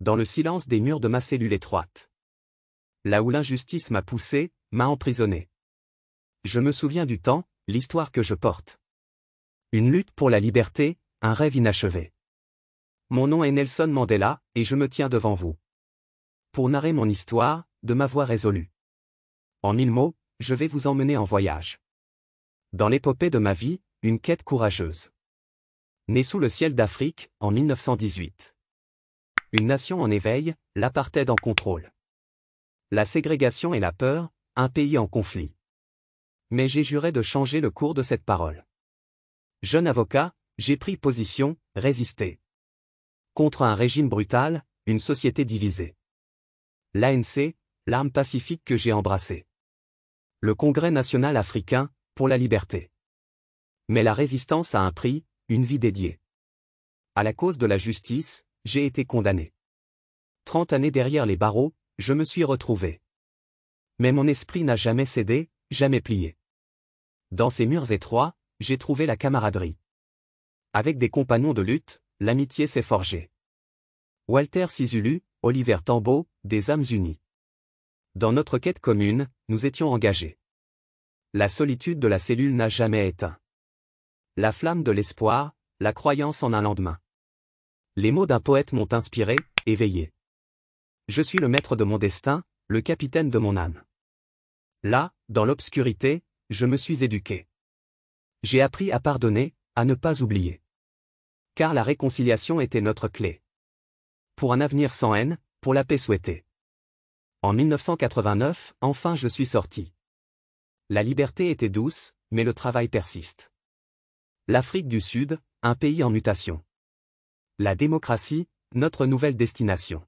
dans le silence des murs de ma cellule étroite. Là où l'injustice m'a poussé, m'a emprisonné. Je me souviens du temps, l'histoire que je porte. Une lutte pour la liberté, un rêve inachevé. Mon nom est Nelson Mandela, et je me tiens devant vous. Pour narrer mon histoire, de ma voix résolue. En 1000 mots, je vais vous emmener en voyage. Dans l'épopée de ma vie, une quête courageuse. Né sous le ciel d'Afrique, en 1918. Une nation en éveil, l'apartheid en contrôle. La ségrégation et la peur, un pays en conflit. Mais j'ai juré de changer le cours de cette parole. Jeune avocat, j'ai pris position, résisté. Contre un régime brutal, une société divisée. L'ANC, l'arme pacifique que j'ai embrassée. Le Congrès national africain, pour la liberté. Mais la résistance a un prix, une vie dédiée. À la cause de la justice, j'ai été condamné. 30 années derrière les barreaux, je me suis retrouvé. Mais mon esprit n'a jamais cédé, jamais plié. Dans ces murs étroits, j'ai trouvé la camaraderie. Avec des compagnons de lutte, l'amitié s'est forgée. Walter Sisulu, Oliver Tambo, des âmes unies. Dans notre quête commune, nous étions engagés. La solitude de la cellule n'a jamais éteint. La flamme de l'espoir, la croyance en un lendemain. Les mots d'un poète m'ont inspiré, éveillé. Je suis le maître de mon destin, le capitaine de mon âme. Là, dans l'obscurité, je me suis éduqué. J'ai appris à pardonner, à ne pas oublier. Car la réconciliation était notre clé. Pour un avenir sans haine, pour la paix souhaitée. En 1989, enfin je suis sorti. La liberté était douce, mais le travail persiste. L'Afrique du Sud, un pays en mutation. La démocratie, notre nouvelle destination.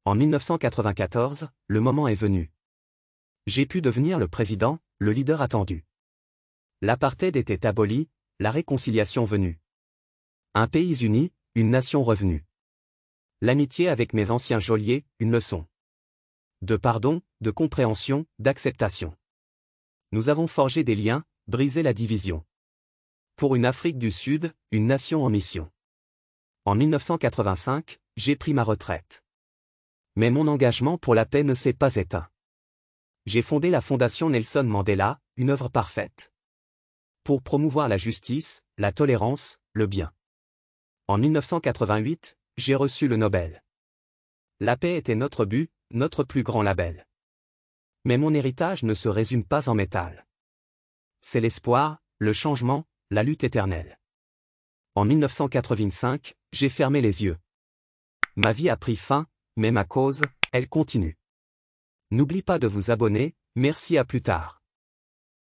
En 1994, le moment est venu. J'ai pu devenir le président, le leader attendu. L'apartheid était aboli, la réconciliation venue. Un pays uni, une nation revenue. L'amitié avec mes anciens geôliers, une leçon. De pardon, de compréhension, d'acceptation. Nous avons forgé des liens, brisé la division. Pour une Afrique du Sud, une nation en mission. En 1985, j'ai pris ma retraite. Mais mon engagement pour la paix ne s'est pas éteint. J'ai fondé la Fondation Nelson Mandela, une œuvre parfaite. Pour promouvoir la justice, la tolérance, le bien. En 1988, j'ai reçu le Nobel. La paix était notre but, notre plus grand label. Mais mon héritage ne se résume pas en métal. C'est l'espoir, le changement, la lutte éternelle. En 1985, j'ai fermé les yeux. Ma vie a pris fin, mais ma cause, elle continue. N'oublie pas de vous abonner, merci à plus tard.